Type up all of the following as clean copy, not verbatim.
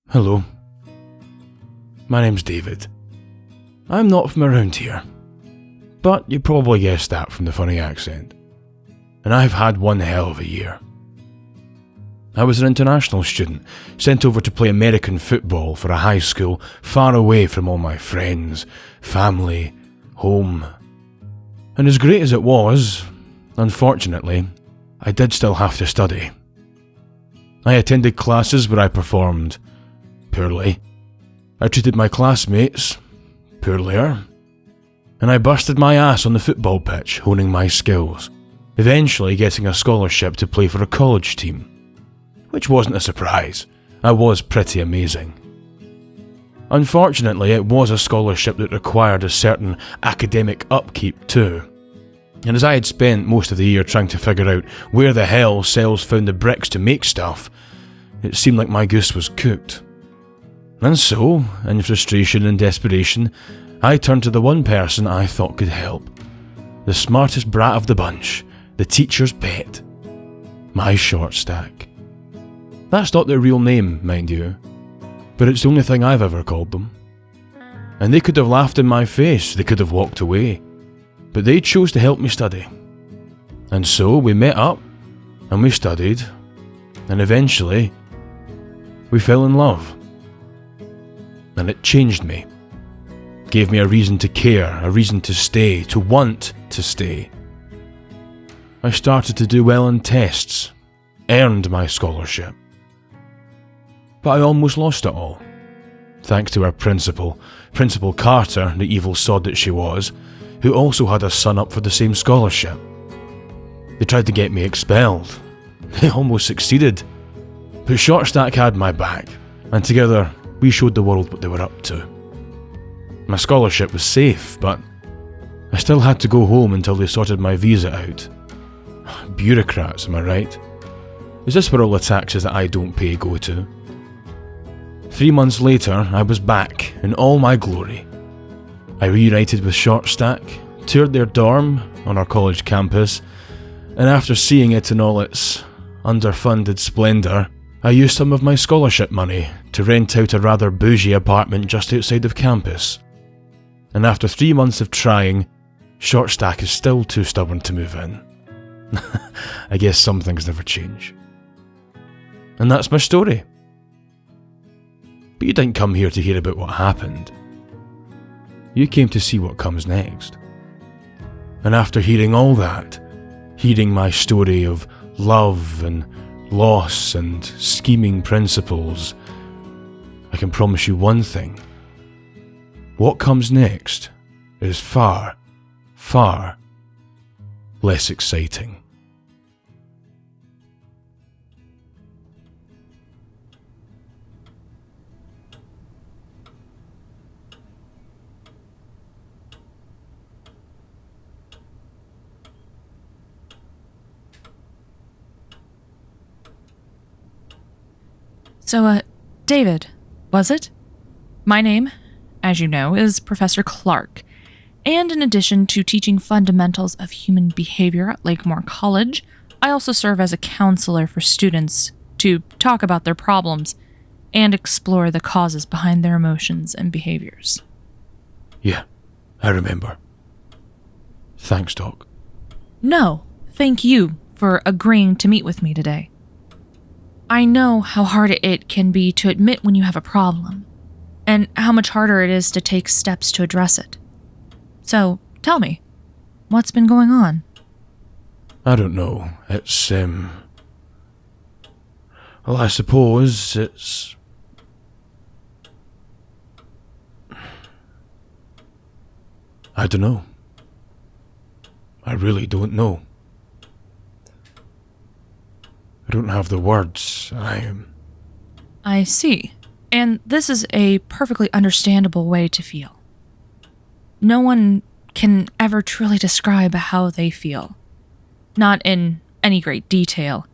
Hello. My name's David. I'm not from around here, but you probably guessed that from the funny accent. And I've had one hell of a year. I was an international student, sent over to play American football for a high school far away from all my friends, family, home. And as great as it was, unfortunately, I did still have to study. I attended classes where I performed poorly. I treated my classmates poorlier. And I busted my ass on the football pitch, honing my skills, eventually getting a scholarship to play for a college team. Which wasn't a surprise. I was pretty amazing. Unfortunately, it was a scholarship that required a certain academic upkeep too. And as I had spent most of the year trying to figure out where the hell cells found the bricks to make stuff, it seemed like my goose was cooked. And so, in frustration and desperation, I turned to the one person I thought could help. The smartest brat of the bunch, the teacher's pet. My short stack. That's not their real name, mind you, but it's the only thing I've ever called them. And they could have laughed in my face, they could have walked away, but they chose to help me study. And so we met up, and we studied, and eventually, we fell in love. And it changed me. Gave me a reason to care, a reason to stay, to want to stay. I started to do well in tests, earned my scholarship. But I almost lost it all. Thanks to our principal, Principal Carter, the evil sod that she was, who also had a son up for the same scholarship. They tried to get me expelled. They almost succeeded. But Shortstack had my back, and together we showed the world what they were up to. My scholarship was safe, but I still had to go home until they sorted my visa out. Bureaucrats, am I right? Is this where all the taxes that I don't pay go to? 3 months later, I was back in all my glory. I reunited with Shortstack, toured their dorm on our college campus, and after seeing it in all its underfunded splendour, I used some of my scholarship money to rent out a rather bougie apartment just outside of campus. And after 3 months of trying, Shortstack is still too stubborn to move in. I guess some things never change. And that's my story. But you didn't come here to hear about what happened. You came to see what comes next. And after hearing all that, hearing my story of love and loss and scheming principles, I can promise you one thing. What comes next is far, far less exciting. So, David, was it? My name, as you know, is Professor Clark, and in addition to teaching fundamentals of human behavior at Lakemore College, I also serve as a counselor for students to talk about their problems and explore the causes behind their emotions and behaviors. Yeah, I remember. Thanks, Doc. No, thank you for agreeing to meet with me today. I know how hard it can be to admit when you have a problem, and how much harder it is to take steps to address it. So, tell me, what's been going on? I don't know. It's, well, I suppose it's... I don't know. I really don't know. I don't have the words. I see. And this is a perfectly understandable way to feel. No one can ever truly describe how they feel. Not in any great detail.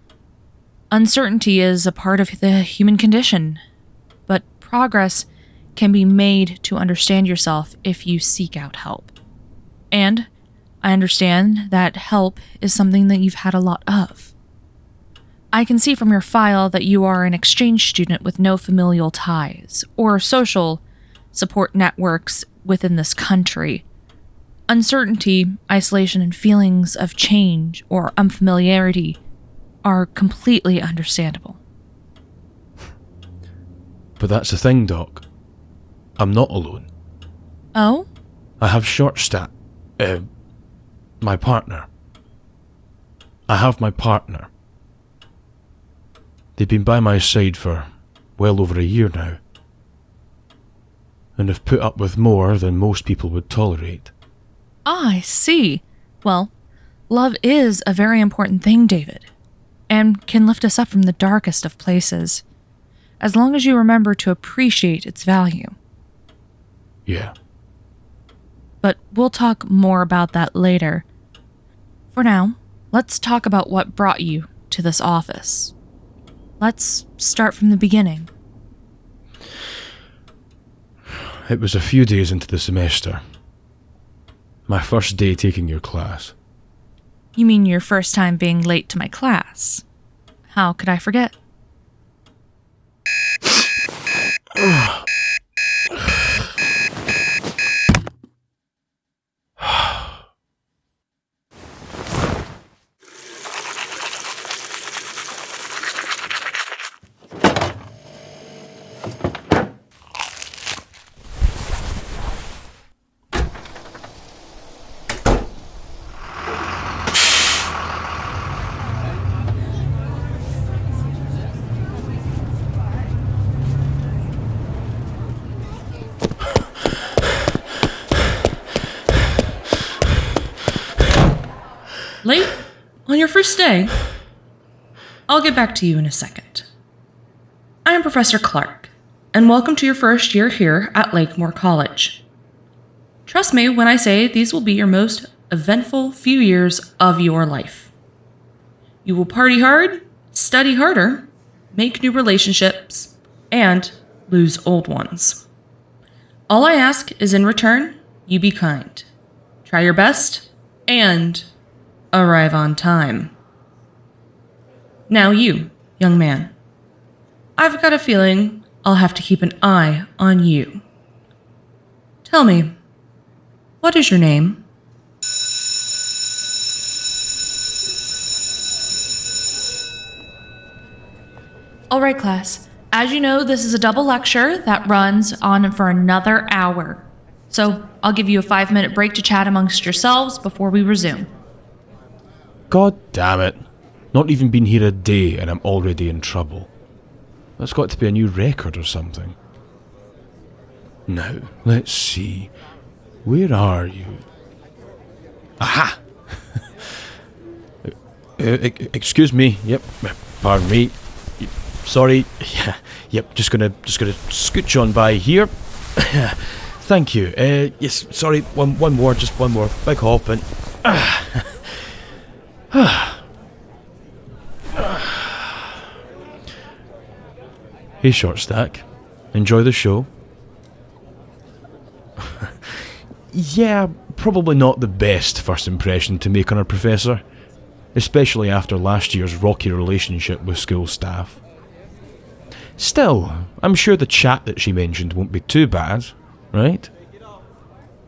Uncertainty is a part of the human condition, but progress can be made to understand yourself if you seek out help. And I understand that help is something that you've had a lot of. I can see from your file that you are an exchange student with no familial ties or social support networks within this country. Uncertainty, isolation, and feelings of change or unfamiliarity are completely understandable. But that's the thing, Doc. I'm not alone. Oh? I have my partner. I have my partner. They've been by my side for well over a year now, and have put up with more than most people would tolerate. I see. Well, love is a very important thing, David, and can lift us up from the darkest of places, as long as you remember to appreciate its value. Yeah. But we'll talk more about that later. For now, let's talk about what brought you to this office. Let's start from the beginning. It was a few days into the semester. My first day taking your class. You mean your first time being late to my class? How could I forget? Late? On your first day? I'll get back to you in a second. I am Professor Clark, and welcome to your first year here at Lakemore College. Trust me when I say these will be your most eventful few years of your life. You will party hard, study harder, make new relationships, and lose old ones. All I ask is in return, you be kind. Try your best, and arrive on time. Now you, young man. I've got a feeling I'll have to keep an eye on you. Tell me, what is your name? All right, class. As you know, this is a double lecture that runs on for another hour. So I'll give you a 5-minute break to chat amongst yourselves before we resume. God damn it. Not even been here a day and I'm already in trouble. That's got to be a new record or something. Now, let's see. Where are you? Aha! Excuse me. Yep. Pardon me. Sorry. Yep. Just gonna scooch on by here. Thank you. Yes. Sorry. One more. Just one more. Big hop and. Hey, Short Stack. Enjoy the show? Yeah, probably not the best first impression to make on our professor, especially after last year's rocky relationship with school staff. Still, I'm sure the chat that she mentioned won't be too bad, right?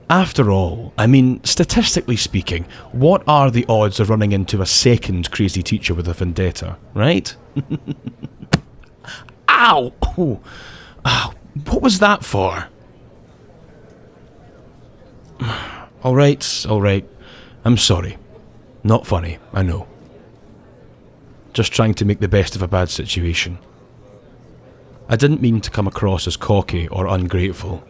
After all, I mean, statistically speaking, what are the odds of running into a second crazy teacher with a vendetta, right? Ow! Oh. Ow! What was that for? Alright. I'm sorry. Not funny, I know. Just trying to make the best of a bad situation. I didn't mean to come across as cocky or ungrateful.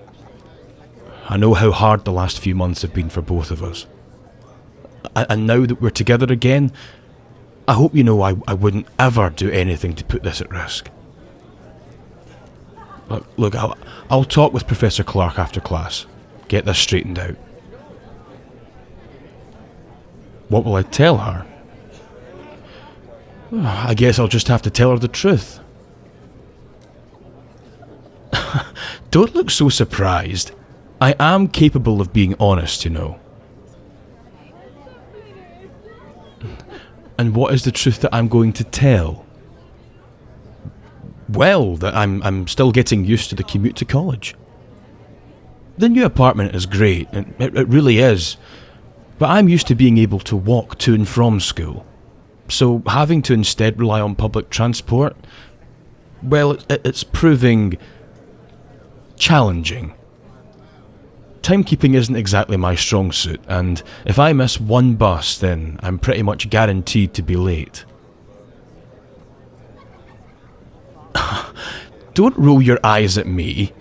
I know how hard the last few months have been for both of us. And now that we're together again, I hope you know I wouldn't ever do anything to put this at risk. Look, I'll talk with Professor Clark after class. Get this straightened out. What will I tell her? I guess I'll just have to tell her the truth. Don't look so surprised. I am capable of being honest, you know. And what is the truth that I'm going to tell? Well, that I'm still getting used to the commute to college. The new apartment is great, it really is. But I'm used to being able to walk to and from school. So having to instead rely on public transport, well, it's proving challenging. Timekeeping isn't exactly my strong suit, and if I miss one bus, then I'm pretty much guaranteed to be late. Don't roll your eyes at me.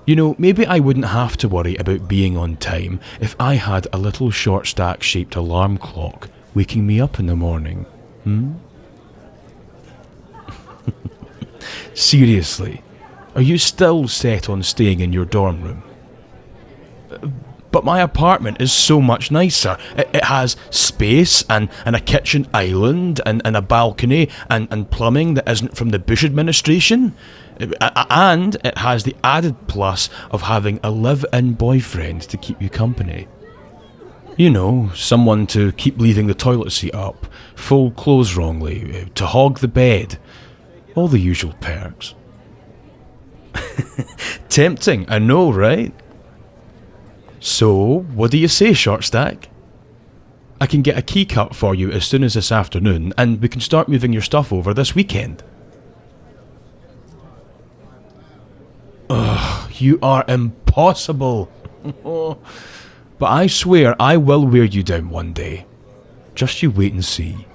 You know, maybe I wouldn't have to worry about being on time if I had a little short stack shaped alarm clock waking me up in the morning. Seriously, are you still set on staying in your dorm room? But my apartment is so much nicer. It has space and a kitchen island and a balcony and plumbing that isn't from the Bush administration. And it has the added plus of having a live-in boyfriend to keep you company. You know, someone to keep leaving the toilet seat up, fold clothes wrongly, to hog the bed. All the usual perks. Tempting, I know, right? So, what do you say, short stack? I can get a key cut for you as soon as this afternoon, and we can start moving your stuff over this weekend. Ugh, you are impossible. But I swear I will wear you down one day. Just you wait and see.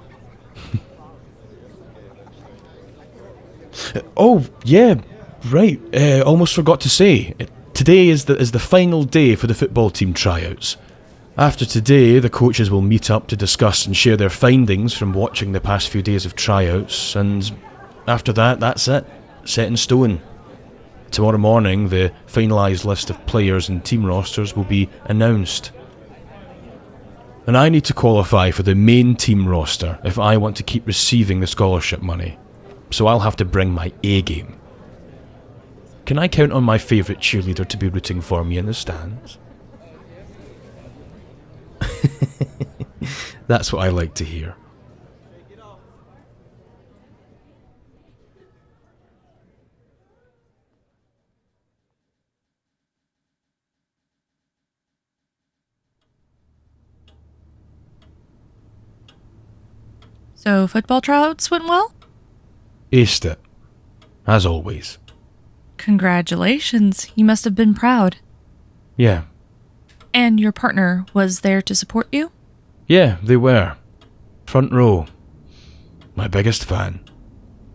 Oh, yeah, right. Almost forgot to say. Today is the final day for the football team tryouts. After today, the coaches will meet up to discuss and share their findings from watching the past few days of tryouts, and after that, that's it. Set in stone. Tomorrow morning, the finalised list of players and team rosters will be announced. And I need to qualify for the main team roster if I want to keep receiving the scholarship money. So I'll have to bring my A game. Can I count on my favourite cheerleader to be rooting for me in the stands? That's what I like to hear. So, football tryouts went well? Aced it. As always. Congratulations. You must have been proud. Yeah. And your partner was there to support you? Yeah, they were. Front row. My biggest fan.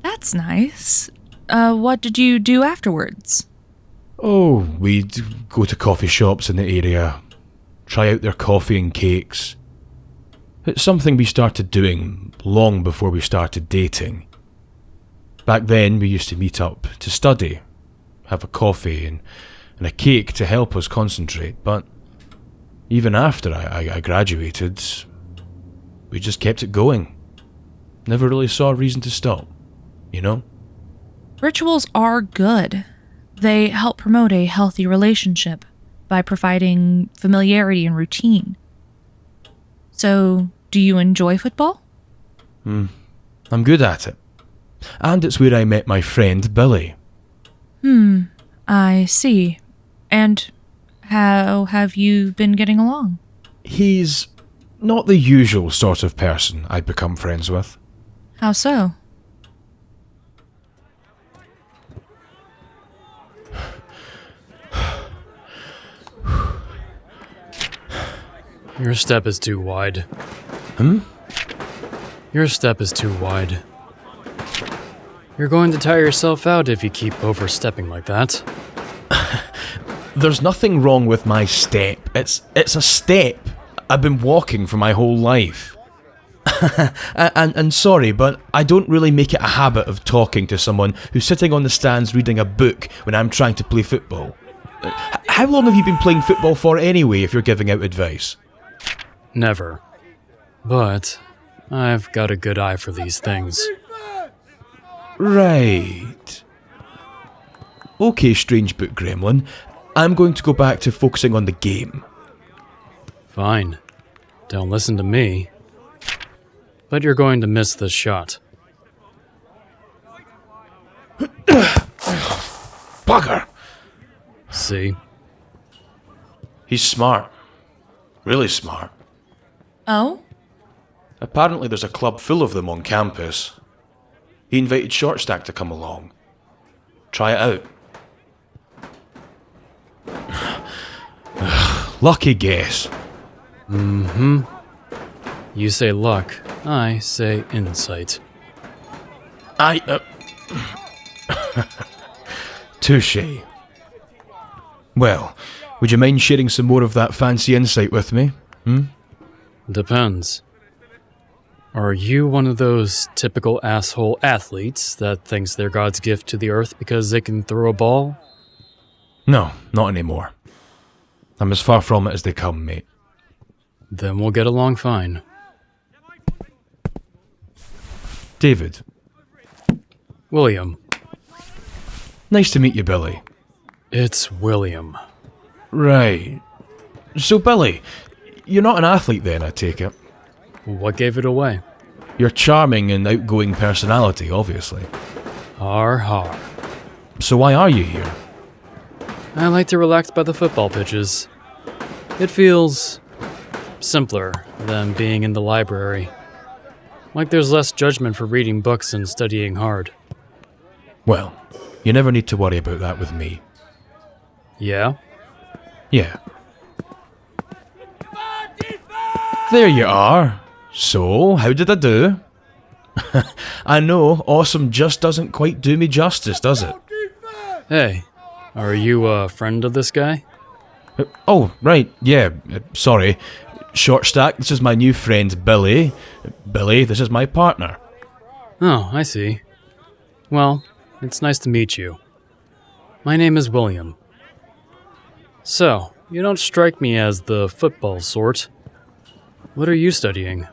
That's nice. What did you do afterwards? Oh, we'd go to coffee shops in the area, try out their coffee and cakes. It's something we started doing long before we started dating. Back then, we used to meet up to study, have a coffee and a cake to help us concentrate, but even after I graduated, we just kept it going. Never really saw a reason to stop, you know? Rituals are good. They help promote a healthy relationship by providing familiarity and routine. So, do you enjoy football? I'm good at it. And it's where I met my friend Billy. I see. And how have you been getting along? He's not the usual sort of person I'd become friends with. How so? Your step is too wide. Your step is too wide. You're going to tire yourself out if you keep overstepping like that. There's nothing wrong with my step. It's a step. I've been walking for my whole life. and sorry, but I don't really make it a habit of talking to someone who's sitting on the stands reading a book when I'm trying to play football. How long have you been playing football for anyway, if you're giving out advice? Never. But I've got a good eye for these things. Right. Okay, strange book gremlin. I'm going to go back to focusing on the game. Fine. Don't listen to me. But you're going to miss this shot. Bugger! See? He's smart. Really smart. Oh? Apparently there's a club full of them on campus. He invited Shortstack to come along. Try it out. Lucky guess. Mm-hmm. You say luck, I say insight. Touché. Well, would you mind sharing some more of that fancy insight with me? Depends. Are you one of those typical asshole athletes that thinks they're God's gift to the earth because they can throw a ball? No, not anymore. I'm as far from it as they come, mate. Then we'll get along fine. David. William. Nice to meet you, Billy. It's William. Right. So, Billy, you're not an athlete then, I take it? What gave it away? Your charming and outgoing personality, obviously. Har har. So why are you here? I like to relax by the football pitches. It feels simpler than being in the library. Like there's less judgment for reading books and studying hard. Well, you never need to worry about that with me. Yeah? Yeah. There you are. So, how did I do? I know, awesome just doesn't quite do me justice, does it? Hey, are you a friend of this guy? Oh, right, yeah, sorry. Shortstack, this is my new friend Billy. Billy, this is my partner. Oh, I see. Well, it's nice to meet you. My name is William. So, you don't strike me as the football sort. What are you studying?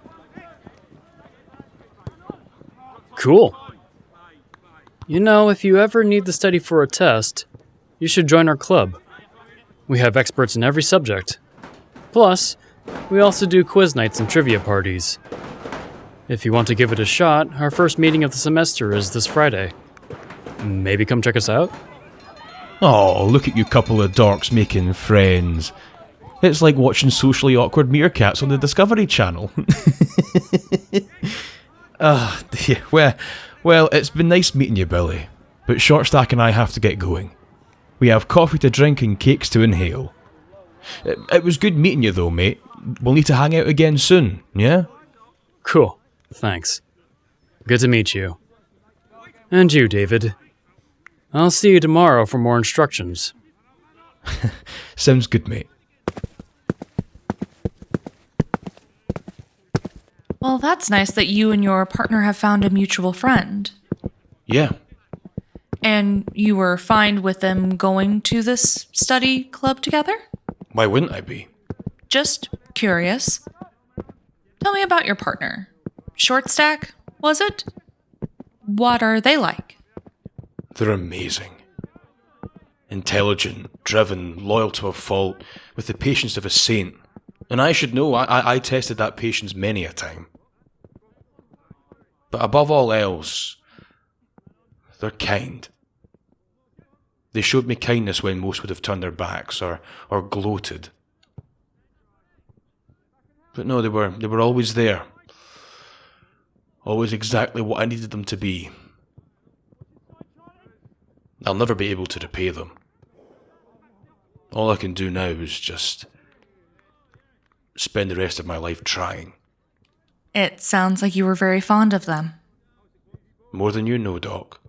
Cool. You know, if you ever need to study for a test, you should join our club. We have experts in every subject. Plus, we also do quiz nights and trivia parties. If you want to give it a shot, our first meeting of the semester is this Friday. Maybe come check us out? Oh, look at you couple of dorks making friends. It's like watching socially awkward meerkats on the Discovery Channel. Ah, dear. Well, it's been nice meeting you, Billy. But Shortstack and I have to get going. We have coffee to drink and cakes to inhale. It was good meeting you though, mate. We'll need to hang out again soon, yeah? Cool. Thanks. Good to meet you. And you, David. I'll see you tomorrow for more instructions. Sounds good, mate. Well, that's nice that you and your partner have found a mutual friend. Yeah. And you were fine with them going to this study club together? Why wouldn't I be? Just curious. Tell me about your partner. Shortstack, was it? What are they like? They're amazing. Intelligent, driven, loyal to a fault, with the patience of a saint. And I should know, I tested that patience many a time. But above all else, they're kind. They showed me kindness when most would have turned their backs or gloated. But no, they were always there. Always exactly what I needed them to be. I'll never be able to repay them. All I can do now is just spend the rest of my life trying. It sounds like you were very fond of them. More than you know, Doc.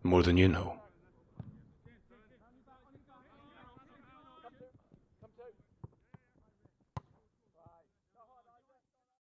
More than you know.